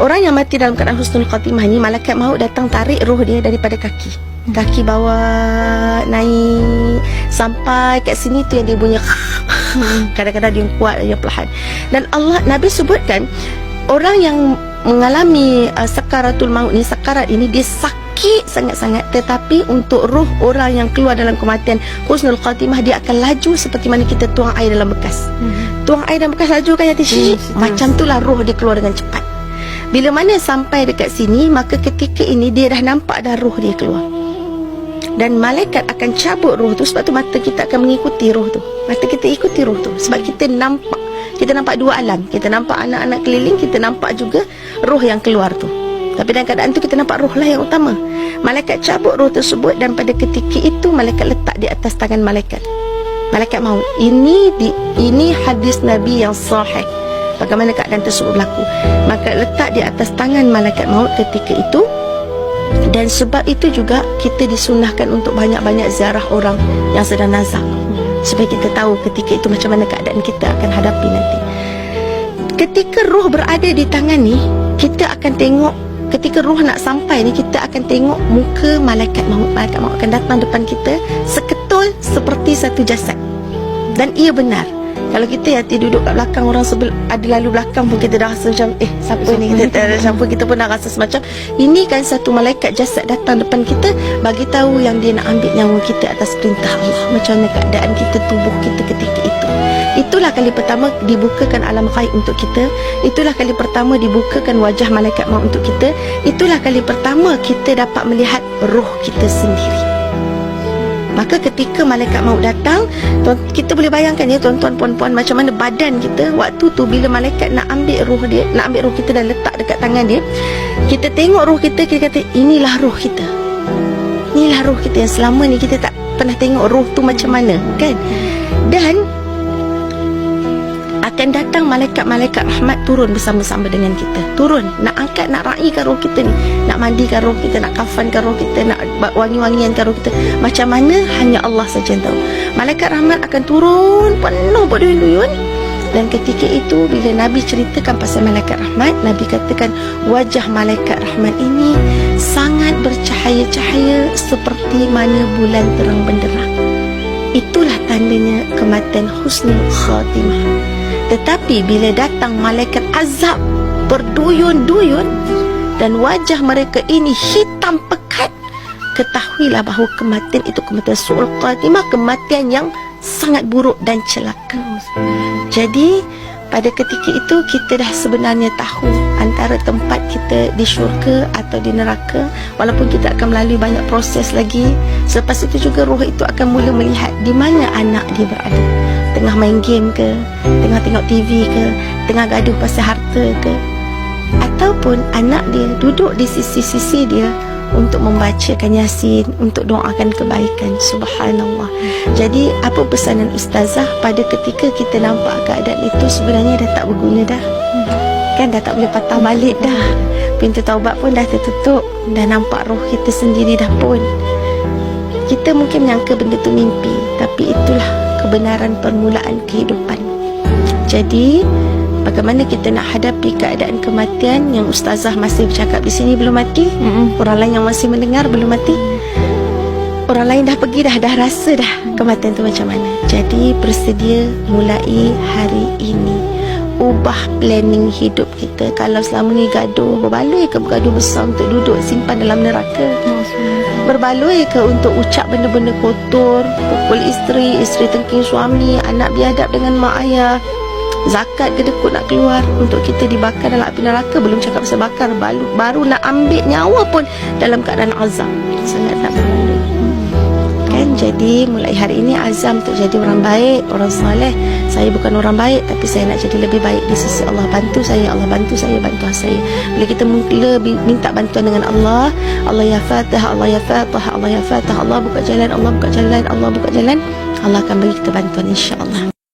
Orang yang mati dalam keadaan husnul khatimah ni, malaikat maut datang tarik roh dia daripada kaki bawah naik sampai kat sini tu yang dia bunyi kadang-kadang dia kuat, dia perlahan. Dan Nabi sebutkan orang yang mengalami sakaratul maut ni, sakarat ini, dia sakit sangat-sangat, tetapi untuk roh orang yang keluar dalam kematian husnul khatimah, dia akan laju seperti mana kita tuang air dalam bekas. Tuang air dalam bekas laju kan, Yati? Macam itulah roh dia keluar dengan cepat. Bila mana sampai dekat sini, maka ketika ini dia dah nampak dah roh dia keluar. Dan malaikat akan cabut roh tu. Sebab tu mata kita akan mengikuti roh tu. Mata kita ikuti roh tu. Sebab kita nampak. Kita nampak dua alam. Kita nampak anak-anak keliling, kita nampak juga roh yang keluar tu. Tapi dalam keadaan tu kita nampak roh lah yang utama. Malaikat cabut roh tersebut, dan pada ketika itu malaikat letak di atas tangan malaikat maut. Ini hadis Nabi yang sahih. Bagaimana keadaan tersebut berlaku. Maka letak di atas tangan malaikat maut ketika itu. Dan sebab itu juga kita disunahkan untuk banyak-banyak ziarah orang yang sedang nazak, supaya kita tahu ketika itu macam mana keadaan kita akan hadapi nanti. Ketika roh berada di tangan ni, kita akan tengok. Ketika roh nak sampai ni, kita akan tengok muka malaikat maut. Malaikat maut akan datang depan kita seketul seperti satu jasad. Dan ia benar. Kalau kita duduk kat belakang, orang ada lalu belakang pun kita dah rasa macam siapa ni, kita pun dah rasa semacam ini kan satu malaikat jasad datang depan kita, bagi tahu yang dia nak ambil nyawa kita atas perintah Allah. Macam mana keadaan kita, tubuh kita ketika itu. Itulah kali pertama dibukakan alam ghaib untuk kita. Itulah kali pertama dibukakan wajah malaikat maut untuk kita. Itulah kali pertama kita dapat melihat roh kita sendiri. Maka ketika malaikat maut datang, kita boleh bayangkan ya tuan-tuan, puan-puan, macam mana badan kita waktu tu bila malaikat nak ambil roh dia, nak ambil roh kita dan letak dekat tangan dia. Kita tengok roh kita, kita kata inilah roh kita. Inilah roh kita yang selama ni kita tak pernah tengok roh tu macam mana, kan? Dan akan datang malaikat-malaikat rahmat turun bersama-sama dengan kita. Turun, nak angkat, nak raikan roh kita ni, nak mandikan roh kita, nak kafankan roh kita, nak wangi-wangiankan roh kita. Macam mana hanya Allah saja yang tahu. Malaikat rahmat akan turun penuh berduyun-duyun. Dan ketika itu bila Nabi ceritakan pasal malaikat rahmat, Nabi katakan wajah malaikat rahmat ini sangat bercahaya-cahaya seperti mana bulan terang benderang. Itulah tandanya kematian husnul khatimah. Tetapi bila datang malaikat azab berduyun-duyun dan wajah mereka ini hitam pekat, ketahuilah bahawa kematian itu kematian su'ul khatimah, kematian yang sangat buruk dan celaka. Jadi pada ketika itu kita dah sebenarnya tahu antara tempat kita di syurga atau di neraka. Walaupun kita akan melalui banyak proses lagi. Selepas itu juga roh itu akan mula melihat di mana anak dia berada. Tengah main game ke, tengah tengok TV ke, tengah gaduh pasal harta ke, ataupun anak dia duduk di sisi-sisi dia untuk membacakan Yasin, untuk doakan kebaikan. Subhanallah. Jadi apa pesanan ustazah pada ketika kita nampak keadaan itu sebenarnya dah tak berguna dah, kan dah tak boleh patah balik dah, pintu taubat pun dah tertutup, dah nampak roh kita sendiri dah pun. Kita mungkin menyangka benda tu mimpi, tapi itulah kebenaran permulaan kehidupan. Jadi bagaimana kita nak hadapi keadaan kematian yang ustazah masih bercakap di sini belum mati, orang lain yang masih mendengar belum mati, orang lain dah pergi dah rasa dah kematian tu macam mana. Jadi bersedia mulai hari ini, ubah planning hidup kita. Kalau selama ni gaduh, berbaloi ke bergaduh besar untuk duduk simpan dalam neraka? Berbaloi ke untuk ucap benda-benda kotor, pukul isteri, isteri tengking suami, anak biadab dengan mak ayah, zakat kedekut nak keluar untuk kita dibakar dalam api neraka? Belum cakap pasal bakar, baru nak ambil nyawa pun dalam keadaan azab. Sangat tak berbaloi, kan? Jadi mulai hari ini azam untuk jadi orang baik, orang soleh. Saya bukan orang baik, tapi saya nak jadi lebih baik di sisi Allah. Bantu saya, Allah bantu saya, bantu saya. Bila kita mula minta bantuan dengan Allah, Allah ya Fatah, Allah ya Fatah, Allah ya Fatah, Allah buka jalan, Allah buka jalan, Allah buka jalan, Allah akan bagi kita bantuan insya-Allah.